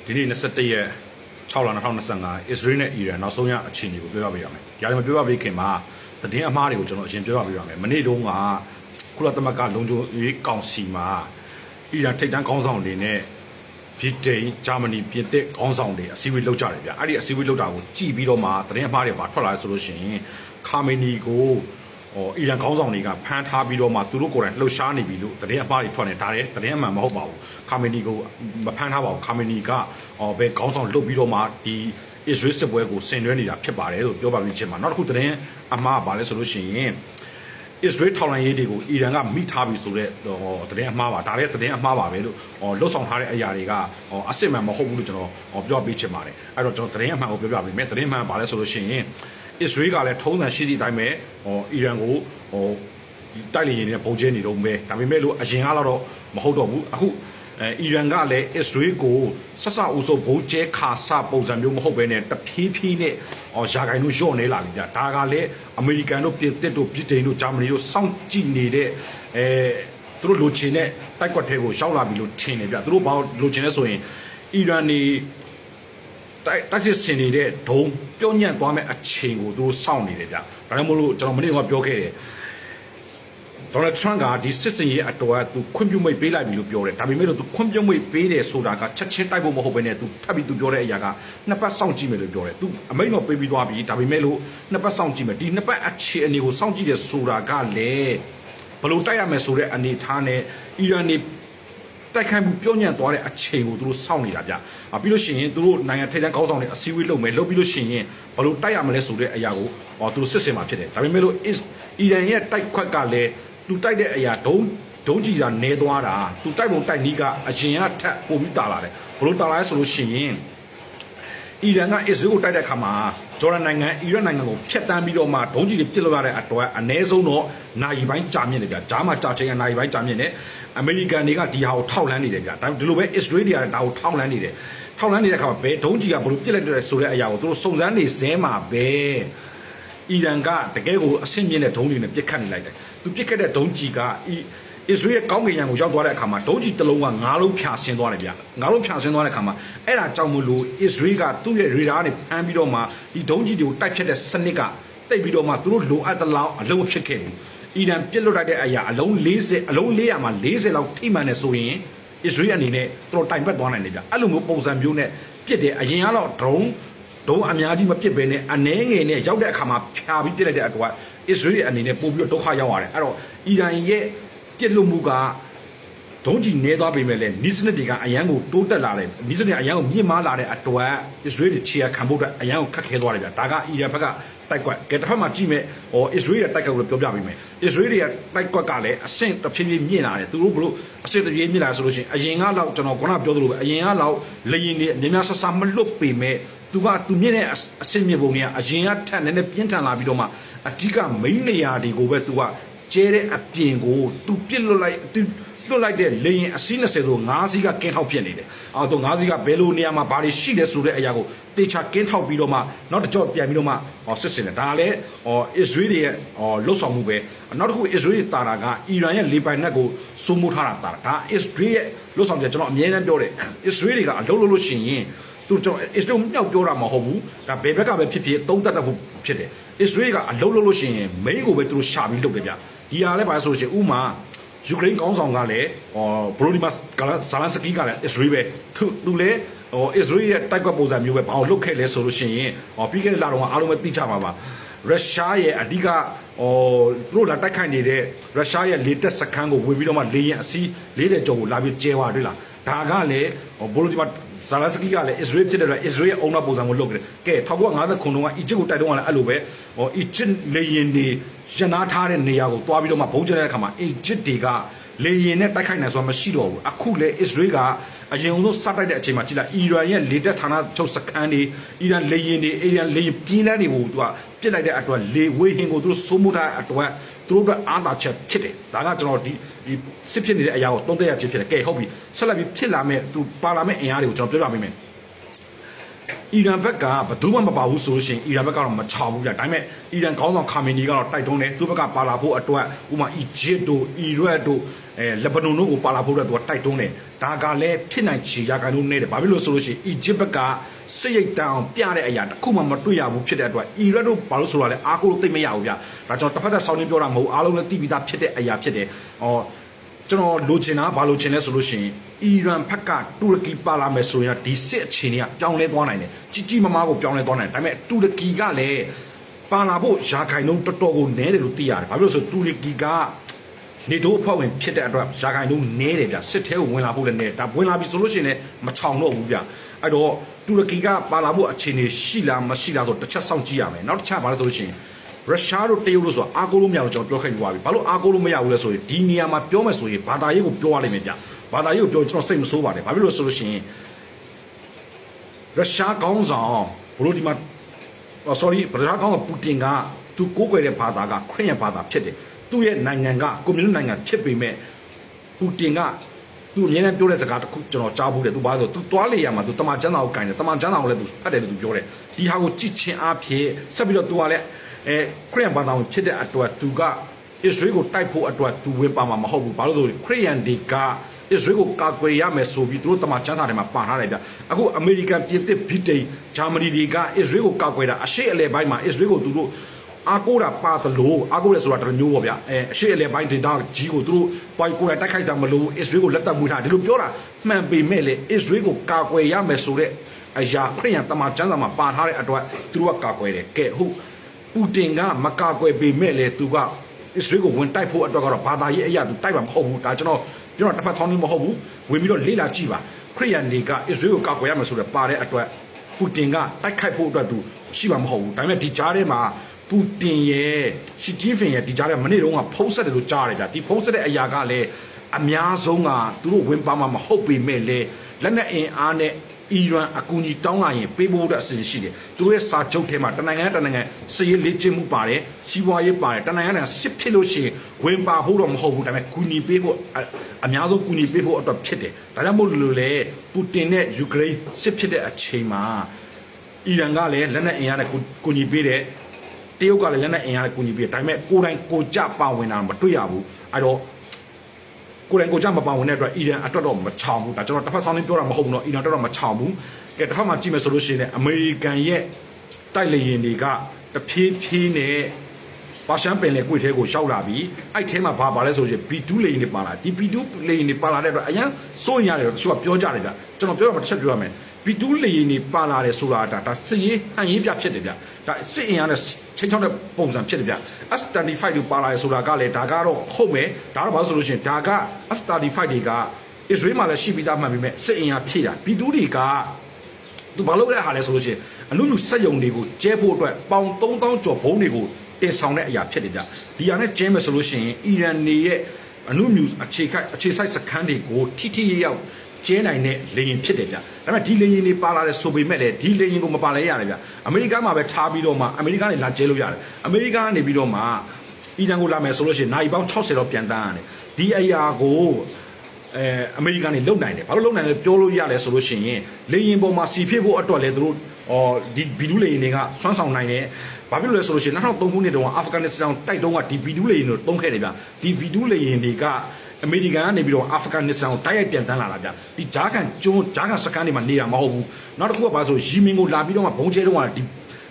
ဒီနေ့21ရက်6လ2025အစ္စရေးနဲ့အီရန်နောက်ဆုံးရအခြေအနေကိုပြောပြပေးရမယ်။ဒါလည်းမပြောပြပေးခင်မှာသတင်းအမှားတွေကိုကျွန်တော်အရင်ပြောပြပေးရမယ်။မနေ့တုန်းကကုလသမဂ္ဂလုံခြုံရေးကောင်စီမှာအီရန်ထိပ်တန်းခေါင်းဆောင်တွေနဲ့ဗြိတိန်၊ဂျာမနီ၊ပြင်သစ်ခေါင်းဆောင်တွေအစည်းအဝေးလုပ်ကြတယ်ဗျ။အဲ့ဒီအစည်းအဝေးလုပ်တာကိုကြည့်ပြီးတော့မှသတင်းအမှားတွေပါထွက်လာဆိုလို့ရှိရင်ခါမေနီကိုအီရန်ခေါင်းဆောင်တွေကဖမ်းထားပြီးတော့မှသူတို့ကိုယ်တိုင်လှုပ်ရှားနေပြီလို့သတင်းအမှားတွေထွက်နေဒါလည်းသတင်းအမှန်မဟုတ်ပါဘူးခါမေနီကိုမဖမ်းထားပါဘူးခါမေနီကဘယ်ခေါင်းဆောင်လှုပ်ပြီးတော့မှဒီအစ္စရေးစစ်ပွဲကိုဆင်နွှဲနေတာဖြစ်ပါတယ်လို့ပြောပါပြီးချင်းမှာနောက်တစ်ခုသတင်းအမှားပါလဲဆိုလို့ရှိရင်အစ္စရေးထောက်လှမ်းရေးတွေကိုအီရန်ကမိထားပြီဆိုတဲ့သတင်းအမှားပါဒါလည်းသတင်းအမှားပါပဲလို့လှုပ်ဆောင်ထားတဲ့အရာတွေကအစစ်မှန်မဟုတ်ဘူးလို့ကျွန်တော်ပြောပြချင်ပါတယ်အဲ့တော့ကျွန်တော်သတင်းအမှန်ကိုပြောပြပေးမယ်သတင်းအမှန်ပါလဲဆိုလို့ရှိရင်အစ္စရေးကလည်းထုံးစံရှိသည့်အတိုင်းပဲအီရန်ကိုတိုက်လေယာဉ်နဲ့ပုံကျဲနေတော့မယ်ဒါပေမဲ့လို့အရင်ကတော့မဟုတ်တော့ဘူးအခုအီရန်ကလည်းအစ္စရေးကိုဆက်ဆအုပ်စုပ်ဘုံကျဲခါစပုံစံမျိုးမဟုတ်ဘဲနဲ့တဖြည်းဖြည်းနဲ့ယာဂိုင်တို့လျှော့နေလာပြီဗျာဒါကလည်းအမေရိကန်တို့ပြင်သစ်တို့ဗြိတိန်တို့ဂျာမနီတို့စောင့်ကြည့်နေတဲ့သူတို့လိုချင်တဲ့တိုက်ကွက်ထဲကိုရှောက်လာပြီလို့ထင်နေဗျာသူတို့ဘာလိုချင်လဲဆိုရင်အီရန်နေတိုက်စစ်ဆင်နေတဲ့ဒုံပြောညံ့သွားမဲ့အချိန်ကိုသူတို့စောင့်နေတယ်ဗျာဒါကြောင့်မို့လို့ကျွန်တော်မနေ့ကပြောခဲ့တယ်ဒေါ်နယ်ထရန့်ကဒီစစ်စင်ရေးအတော်ကသူခွင့်ပြုမိတ်ပေးလိုက်ပြီလို့ပြောတယ်ဒါပေမဲ့လို့သူခွင့်ပြုမိတ်ပေးတယ်ဆိုတာကချက်ချင်းတိုက်ဖို့မဟုတ်ဘဲနဲ့သူထပ်ပြီးသူပြောတဲ့အရာကနှစ်ပတ်စောင့်ကြည့်မယ်လို့ပြောတယ်သူအမိန့်တော့ပေးပြီးသွားပြီဒါပေမဲ့လို့နှစ်ပတ်စောင့်ကြည့်မယ်ဒီနှစ်ပတ်အခြေအနေကိုစောင့်ကြည့်တယ်ဆိုတာကလည်းဘယ်လိုတိုက်ရမယ်ဆိုတဲ့အနေထားနဲ့အီရန်နေတိုက်ခိုက်မှုပြောညံ့သွားတဲ့အချိန်ကိုသူတို့စောင့်နေတာဗျပြီးလို့ရှိရင်သူတို့နိုင်ငံထိပ်တန်းခေါင်းဆောင်တွေအစည်းအဝေးလုပ်မယ်လုပ်ပြီးလို့ရှိရင်ဘယ်လိုတိုက်ရမလဲဆိုတဲ့အရာကိုသူတို့စစ်စင်မှာဖြစ်တယ်ဒါပေမဲ့လို့အီရန်ရဲ့တိုက်ခွက်ကလည်းသူတိုက်တဲ့အရာဒုံကြည်တာနဲသွားတာသူတိုက်ပုံတိုက်နီးကအရင်ကထပ်ပို့ပြီးတာလာတယ်ဘလို့တာလာလဲဆိုလို့ရှိရင်အီရန်ကအစ္စရေးကိုတိုက်တဲ့အခါမှာဂျော်ဒန်နိုင်ငံအီရတ်နိုင်ငံကိုဖျက်တမ်းပြီးတော့မှဒုံကြည်တွေပြစ်လောက်ရတဲ့အတွက်အ ਨੇ ဆုံးတော့နိုင်ပိုင်းကြာမြင့်တယ်ဗျာဂျားမှာကြာချိန်ကနိုင်ပိုင်းကြာမြင့်တယ်အမေရိကန်တွေကဒီဟာကိုထောက်လန်းနေတယ်ဗျာဒါဒီလိုပဲအစ္စရေးတွေကဒါကိုထောက်လန်းနေတယ်ထောက်လန်းနေတဲ့အခါမှာဘယ်ဒုံကြည်ကဘလို့ပြစ်လိုက်တယ်ဆိုတဲ့အရာကိုသူတို့စုံစမ်းနေစဲမှာပဲအီရန်ကတကယ်ကိုအဆင့်မြင့်တဲ့ဒုံးတွေနဲ့ပြစ်ခတ်နေလိုက်တယ်သူပြစ်ခတ်တဲ့ဒုံးကြီးကအစ္စရေးရဲ့ကောင်းကင်ယံကိုရောက်သွားတဲ့အခါမှာဒုံးကြီးတစ်လုံးက9လုံးဖြာဆင်းသွားတယ်ဗျ9လုံးဖြာဆင်းသွားတဲ့အခါမှာအဲ့ဒါကြောင့်မလို့အစ္စရေးကသူ့ရဲ့ရေဒါနဲ့ဖမ်းပြီးတော့မှဒီဒုံးကြီးတွေကိုတိုက်ဖြတ်တဲ့စနစ်ကတိတ်ပြီးတော့မှသူတို့လိုအပ်တဲ့လောက်အလုံးဖြစ်ခဲ့ဘူးအီရန်ပြစ်လွတ်လိုက်တဲ့အရာအလုံး40အလုံး400မှာ40လောက်ထိမှန်နေဆိုရင်အစ္စရေးအနေနဲ့သူတို့တိုင်ပတ်သွားနိုင်တယ်ဗျအဲ့လိုမျိုးပုံစံမျိုးနဲ့ပြစ်တယ်အရင်ကတော့ဒုံးအများကြီးမပြစ်ဘဲနဲ့အနှဲငယ်နဲ့ရောက်တဲ့အခါမှာဖြာပြီးပြစ်လိုက်တဲ့အတွက်အစ္စရေးအနေနဲ့ပို့ပြီးတော့ဒုက္ခရောက်ရတယ်အဲ့တော့အီရန်ရဲ့ပြစ်လို့မှုကဒုံးကြီးနေသွားပြီမဲ့လေနီးစနစ်တွေကအရန်ကိုတိုးတက်လာတယ်နီးစနစ်အရန်ကိုမြင့်မားလာတဲ့အတွက်အစ္စရေးတွေခြေခံဖို့အတွက်အရန်ကိုခက်ခဲသွားတယ်ဗျဒါကအီရန်ဘက်ကတိုက်ကွက်ကဲတစ်ဖက်မှာကြည့်မဲ့အစ္စရေးရဲ့တိုက်ကွက်ကိုပြောပြပေးမယ်အစ္စရေးရဲ့တိုက်ကွက်ကလည်းအဆင့်တစ်ဖြည်းဖြည်းမြင့်လာတယ်သူတို့ဘလို့အဆင့်တစ်ဖြည်းမြင့်လာဆိုလို့ရှိရင်အရင်ကလောက်ကျွန်တော်ခုနပြောသလိုပဲအရင်ကလောက်လေရင်တွေအများဆဆမလွတ်ပေမဲ့သူမြင့်တဲ့အဆင့်မြင့်ပုံတွေကအရင်ကထက်နည်းနည်းပြင်းထန်လာပြီးတော့မှအဓိကမိန်းနေရာတွေကိုပဲသူကကျဲတဲ့အပြင်ကိုသူပြစ်လွတ်လိုက်တဲ့လေရင်အစီး20ဆို5စီးကကင်းထောက်ဖြစ်နေတယ်။သူ5စီးကဘယ်လိုနေရာမှာဘာတွေရှိလဲဆိုတဲ့အရာကိုတေချာကင်းထောက်ပြီးတော့မှနောက်တစ်ကြော့ပြန်ပြီးတော့မှစစ်စင်တယ်။ဒါလည်းအစ္စရေးရဲ့လှုပ်ဆောင်မှုပဲ။နောက်တစ်ခုအစ္စရေးတာတာကအီရန်ရဲ့လေပိုင်နက်ကိုစိုးမိုးထားတာဒါအစ္စရေးရဲ့လှုပ်ဆောင်ချက်ကျွန်တော်အမြဲတမ်းပြောတယ်။အစ္စရေးတွေကအလုပ်လုပ်လို့ရှိရင်သူကျွန်တော်အစ္စရေးမြောက်ပြောတာမဟုတ်ဘူးဒါဘယ်ဘက်ကပဲဖြစ်ဖြစ်သုံးသပ်တတ်ဖို့ဖြစ်တယ်အစ္စရေးကအလုပ်လုပ်လို့ရှိရင်မိန်းကိုပဲသူတို့ရှာပြီးလုပ်တယ်ဗျဒီဟာလည်းပါဆိုလို့ရှိရင်ဥမာယူကရိန်းကောင်းဆောင်ကလည်းဘရိုဒီမတ်ဇာလန်စကီကလည်းအစ္စရေးပဲသူလည်းအစ္စရေးရဲ့တိုက်ကွက်ပုံစံမျိုးပဲဘာလို့လုပ်ခဲ့လဲဆိုလို့ရှိရင်ပြီးခဲ့တဲ့လတော့အားလုံးပဲသိကြပါပါရုရှားရဲ့အဓိကသူတို့လာတိုက်ခိုက်နေတဲ့ရုရှားရဲ့လေတက်စခန်းကိုဝင်ပြီးတော့မှလေရင်အစီး40ကျော်ကိုလာပြီးကျဲသွားတွေ့လားဒါကလည်းဘရိုဒီမတ်ဇာလန်စကီကလည်းအစ္စရေးဖြစ်တဲ့အတွက်အစ္စရေးရဲ့အုံနောက်ပုံစံကိုလုပ်ခဲ့တယ်ကဲ1950ခုတုန်းကအီဂျစ်ကိုတိုက်တော့လည်းအဲ့လိုပဲအီဂျစ်လေရင်တွေရနာထားတဲ့နေရာကိုတွားပြီးတော့မှဘုံကျတဲ့အခါမှာအီဂျစ်တွေကလေရင်နဲ့တိုက်ခိုက်နိုင်ဆိုတာမရှိတော့ဘူးအခုလေအစ္စရေးကအရင်ဆုံးစတိုက်တဲ့အချိန်မှာကြည့်လိုက်အီရန်ရဲ့လေတက်ဌာနချုပ်စခန်းတွေအီရန်လေရင်တွေအီရန်လေရင်ပြင်းလန်းတွေကိုသူကပြစ်လိုက်တဲ့အတွက်လေဝေးဟင်ကိုသူတို့စိုးမိုးထားတဲ့အတွက်သူတို့ကအားသာချက်ဖြစ်တယ်ဒါကကျွန်တော်ဒီစစ်ဖြစ်နေတဲ့အရာကိုသုံးသပ်ရဖြစ်တယ်ကဲဟုတ်ပြီဆက်လက်ပြီးဖြစ်လာမဲ့သူပါလာမဲ့အင်အားတွေကိုကျွန်တော်ပြောပြပေးမယ် အီရန်ဘက်ကဘယ်သူမှမပါဘူးဆိုရှင်အီရန်ဘက်ကတော့မချောင်ဘူးဗျာဒါပေမဲ့အီရန်ခေါင်းဆောင်ခါမီနီကတော့တိုက်တွန်းတယ်သူဘက်ကပါလာဖို့အတွက်ဥပမာအီဂျစ်တို့အီရတ်တို့လက်ဘနွန်တို့ကိုပါလာဖို့အတွက်သူကတိုက်တွန်းတယ်ဒါကလည်းဖြစ်နိုင်ချေရကန်တို့နေတယ်ဘာဖြစ်လို့ဆိုလို့ရှိရင်အီဂျစ်ဘက်ကစစ်ရိတ်တအောင်ပြတဲ့အရာတစ်ခုမှမတွေ့ရဘူးဖြစ်တဲ့အတွက်အီရတ်တို့ဘာလို့ဆိုတော့လဲအားကိုးလို့သိမရဘူးဗျာဒါကြောင့်တစ်ဖက်သက်ဆောင်းနေပြောတာမဟုတ်အားလုံးလည်းသိပြီးသားဖြစ်တဲ့အရာဖြစ်တယ်ကျွန်တော်လိုချင်တာဘာလိုချင်လဲဆိုလို့ရှိရင်အီရန်ဘက်ကတူရကီပါလာမယ်ဆိုရင်ဒီစစ်အခြေအနေကပြောင်းလဲသွားနိုင်တယ်ကြီးကြီးမားမားကိုပြောင်းလဲသွားနိုင်တယ်ဒါပေမဲ့တူရကီကလည်းပါလာဖို့ရာခိုင်နှုန်းတော်တော်ကိုနည်းတယ်လို့သိရတယ်ဘာဖြစ်လို့ဆိုတူရကီကနေတိုးအဖွဲ့ဝင်ဖြစ်တဲ့အတွက်ရာခိုင်နှုန်းနည်းတယ်ဗျစစ်ထဲကိုဝင်လာဖို့လည်းနည်းဒါဝင်လာပြီဆိုလို့ရှိရင်လည်းမချောင်တော့ဘူးဗျအဲ့တော့တူရကီကပါလာဖို့အခြေအနေရှိလားမရှိလားဆိုတစ်ချက်စောင့်ကြည့်ရမယ်နောက်တစ်ချက်ဘာလဲဆိုလို့ရှိရင်ရုရှားတို့တရုတ်တို့ဆိုတာအားကိုးလို့မရလို့ကျွန်တော်ပြောခဲ့ပြီးသွားပြီဘာလို့အားကိုးလို့မရဘူးလဲဆိုရင်ဒီနေရာမှာပြောမယ်ဆိုရင်ဘာသာရေးကိုပြောရလိမ့်မယ်ဗျဘာသာရေးကိုပြောကျွန်တော်စိတ်မဆိုးပါတယ်ဘာဖြစ်လို့ဆိုလို့ရှိရင်ရုရှားကောင်းဆောင်ဘလို့ဒီမှာ sorry ရုရှားကောင်းဆောင်ပူတင်ကသူကိုးကွယ်တဲ့ဘာသာကခရစ်ယာန်ဘာသာဖြစ်တယ်သူ့ရဲ့နိုင်ငံကကွန်မြူနစ်နိုင်ငံဖြစ်ပေမဲ့ပူတင်ကသူအမြဲတမ်းပြောတဲ့စကားတစ်ခုကျွန်တော်ကြားဘူးတယ်သူဘာလို့သူသွားလေရမှာသူတမန်ကျန်းသာကိုကင်တယ်တမန်ကျန်းသာကိုလည်းသူဖတ်တယ်လို့သူပြောတယ်ဒီဟာကိုကြည့်ချင်းအားဖြင့်ဆက်ပြီးတော့သူကလည်းခရစ်ယာန်ဘာသာဝင်ဖြစ်တဲ့အတွက်သူကအစ္စရေးကိုတိုက်ဖို့အတွက်သူဝင်ပါမှာမဟုတ်ဘူးဘာလို့လဲဆိုခရစ်ယာန်တွေကအစ္စရေးကိုကာကွယ်ရမယ်ဆိုပြီးသူတို့တမန်ကျန်းစာထဲမှာပါထားတယ်ဗျအခုအမေရိကန်ပြင်သစ်ဗြိတိန်ဂျာမနီတွေကအစ္စရေးကိုကာကွယ်တာအရှေ့အလယ်ပိုင်းမှာအစ္စရေးကိုသူတို့အားကိုးတာပါသလိုအားကိုးတယ်ဆိုတာတမျိုးပေါ့ဗျအရှေ့အလယ်ပိုင်းဒေသကြီးကိုသူတို့ပိုင်ကိုယ်တိုင်တိုက်ခိုက်ကြမလို့အစ္စရေးကိုလက်တက်မွေးထားဒီလိုပြောတာမှန်ပေမဲ့လေအစ္စရေးကိုကာကွယ်ရမယ်ဆိုတဲ့အရာခရစ်ယာန်တမန်ကျမ်းစာမှာပါထားတဲ့အတွက်သူတို့ကကာကွယ်တယ်ကဲဟုတ်ပူတင်ကမကာကွယ်ပေမဲ့လေသူကအစ္စရေးကိုဝင်တိုက်ဖို့အတွက်ကတော့ဘာသာရေးအရာသူတိုက်မှာမဟုတ်ဘူးဒါကျွန်တော်ပြောတာတစ်ဖက်ဆောင်းနေမဟုတ်ဘူးဝင်ပြီးတော့လေ့လာကြည့်ပါခရစ်ယာန်တွေကအစ္စရေးကိုကာကွယ်ရမယ်ဆိုတဲ့ပါတဲ့အတွက်ပူတင်ကတိုက်ခိုက်ဖို့အတွက်သူရှိမှာမဟုတ်ဘူးဒါပေမဲ့ဒီကြားထဲမှာပူတင်ရဲ့ရှီဂျီဖင်ရဲ့ဒီကြားထဲမနေ့တုန်းကဖုံးဆက်တယ်လို့ကြားရတယ်ဗျဒီဖုံးဆက်တဲ့အရာကလည်းအများဆုံးကသူတို့ဝင်ပါမှာမဟုတ်ပေမဲ့လေလက်နက်အင်အားနဲ့အီရန်အကူအညီတောင်းလာရင်ပေးဖို့အတွက်အစီအစဉ်ရှိတယ်သူတို့ရဲ့စာချုပ်ထဲမှာတနိုင်ငံစစ်ရေးလေ့ကျင့်မှုပါတယ်စီးပွားရေးပါတယ်တနိုင်ငံစစ်ဖြစ်လို့ရှိရင်ဝင်ပါဖို့တော့မဟုတ်ဘူးဒါပေမဲ့ကူညီပေးဖို့အများဆုံးကူညီပေးဖို့အတွက်ဖြစ်တယ်ဒါကြောင့်မို့လို့လေပူတင်နဲ့ယူကရိန်းစစ်ဖြစ်တဲ့အချိန်မှာအီရန်ကလည်းလက်နက်အင်အားနဲ့ကူညီပေးတယ်တရုတ်ကလည်းလက်နက်အင်အားနဲ့ကူညီပေးတယ်ဒါပေမဲ့ကိုယ်တိုင်ကိုကြပါဝင်တာမတွေ့ရဘူးအဲ့တော့ကိုယ်တိုင်ကိုကြမပါဝင်တဲ့အတွက်အီရန်အတွက်တော့မချောင်ဘူးဒါကျွန်တော်တစ်ဖက်ဆောင်းလေးပြောတာမဟုတ်ဘူးเนาะအီရန်အတွက်တော့မချောင်ဘူးကဲတစ်ဖက်မှာကြည့်မယ်ဆိုလို့ရှိရင်အမေရိကန်ရဲ့တိုက်လေယာဉ်တွေကတဖြည်းဖြည်းနဲ့ပါရှန်ပင်လေကွေ့ထဲကိုရောက်လာပြီးအဲ့ထဲမှာဘာလဲဆိုရင် B2 လေယာဉ်တွေပါလာဒီ B2 လေယာဉ်တွေပါလာတဲ့အတွက်အရင်စိုးရင်ရတယ်တချို့ကပြောကြတယ်ဗျကျွန်တော်ပြောရမှာတစ်ချက်ပြောရမယ် B2 လေယာဉ်တွေပါလာတယ်ဆိုတာဒါစစ်ရေးဟန်ရေးပြဖြစ်တယ်ဗျဒါစစ်အင်အားနဲ့ချင်းချောင်းတဲ့ပုံစံဖြစ်တယ်ဗျ F35 တွေပါလာတယ်ဆိုတာကလည်းဒါကတော့ဟုတ်မယ်ဒါတော့ဘာလို့ဆိုလို့ရှိရင်ဒါက F35 တွေကအစ္စရေးမှာလည်းရှိပြီးသားမှန်ပြီမဲ့စစ်အင်အားဖြည့်တာ B2 တွေကသူဘာလို့လဲဟာလဲဆိုလို့ရှိရင်အနုနုစက်ယုံတွေကိုကျဲဖို့အတွက်ပေါင်3000ကျော်ဘုံတွေကိုတင်ဆောင်တဲ့အရာဖြစ်တယ်ဗျဒီဟာနဲ့ကျဲမယ်ဆိုလို့ရှိရင်အီရန်နေရဲ့အနုမြူအခြေစိုက်စခန်းတွေကိုထိရောက်ကျဲနိုင်တဲ့လေယာဉ်ဖြစ်တယ်ဗျဒါပေမဲ့ဒီလေယာဉ်တွေပါလာတဲ့ဆိုပေမဲ့လည်းဒီလေယာဉ်ကိုမပါလဲရတယ်ဗျအမေရိကန်မှာပဲထားပြီးတော့မှအမေရိကန်နေလာကျဲလို့ရတယ်အမေရိကန်ကနေပြီးတော့မှအီရန်ကိုလာမယ်ဆိုလို့ရှိရင်နိုင်ပေါင်း60တော့ပြန်တန်းရတယ်ဒီအရာကိုအမေရိကန်နေလုံနိုင်တယ်ဘာလို့လုံနိုင်လဲပြောလို့ရလဲဆိုလို့ရှိရင်လေယာဉ်ပေါ်မှာစီဖြစ်ဖို့အတွက်လည်းသူတို့ဒီဗီဒူးလေယာဉ်တွေကစွမ်းဆောင်နိုင်တယ်ဘာဖြစ်လို့လဲဆိုလို့ရှိရင်2003ခုနှစ်တုန်းကအာဖဂန်နစ္စတန်တိုက်တုန်းကဒီဗီဒူးလေယာဉ်တွေတုံးခဲ့တယ်ဗျဒီဗီဒူးလေယာဉ်တွေကအမေရိကန်ကနေပြီးတော့အာဖဂန်နစ္စတန်ကိုတိုက်ရိုက်ပြန်တန်းလာတာဗျဒီဂျာကန်စကန်တွေမှာနေတာမဟုတ်ဘူးနောက်တစ်ခုကဘာဆိုရီမင်ကိုလာပြီးတော့မှဘုံကျဲတုန်းကဒီ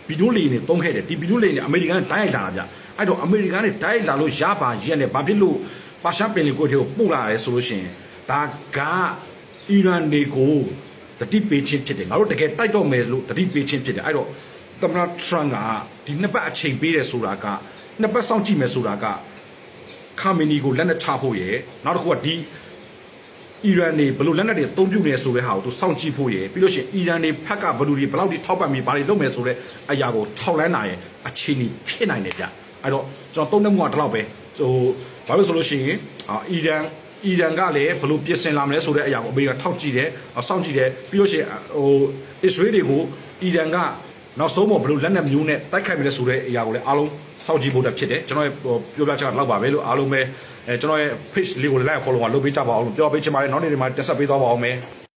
ဗီဒူးလေယာဉ်တွေတုံးခဲ့တယ်ဒီဗီဒူးလေယာဉ်တွေအမေရိကန်တိုက်ရိုက်လာတာဗျအဲ့တော့အမေရိကန်တွေတိုက်ရိုက်လာလို့ရပါရက်နဲ့ဘာဖြစ်လို့ပါရှားပင်လီကိုတွေကိုပို့လာရဲဆိုလို့ရှိရင်ဒါကအီရန်တွေကိုတတိပေးချင်းဖြစ်တယ်ငါတို့တကယ်တိုက်တော့မယ်လို့တတိပေးချင်းဖြစ်တယ်အဲ့တော့သမ္မတထရန့်ကဒီနှစ်ပတ်အချိန်ပေးတယ်ဆိုတာကနှစ်ပတ်စောင့်ကြည့်မယ်ဆိုတာကခါမီနီကိုလက်နက်ချဖို့ရယ်နောက်တစ်ခုကဒီအီရန်တွေဘလို့လက်နက်တွေအသုံးပြုနေဆိုတဲ့ဟာကိုသူစောင့်ကြည့်ဖို့ရယ်ပြီးလို့ရှိရင်အီရန်တွေဖက်ကဘလို့ဒီဘလောက်ထိထောက်ပံ့ပြီးဘာတွေလုပ်မယ်ဆိုတဲ့အရာကိုထောက်လန်းတာရယ်အချိန်ကြီးဖြစ်နိုင်တယ်ဗျအဲ့တော့ကျွန်တော်သုံးတဲ့မှုကဒီလောက်ပဲဘာလို့ဆိုလို့ရှိရင်အီရန်ကလည်းဘလို့ပြင်ဆင်လာမလဲဆိုတဲ့အရာကိုအမေရိကန်ထောက်ကြည့်တယ်စောင့်ကြည့်တယ်ပြီးလို့ရှိရင်အစ္စရေးတွေကိုအီရန်ကနောက်ဆုံးဘလို့လက်နက်မျိုးနဲ့တိုက်ခိုက်မယ်ဆိုတဲ့အရာကိုလည်းအားလုံးစောင့်ကြည့်ဖို့တက်ဖြစ်တယ်ကျွန်တော်ရဲ့ပြောပြချက်ကလောက်ပါပဲလို့အားလုံးပဲကျွန်တော်ရဲ့ page လေးကို like follow လုပ်ပေးကြပါအောင်လို့ပြောပေးချင်ပါတယ်နောက်နေ့တွေမှာတက်ဆက်ပေးသွားပါအောင်မယ်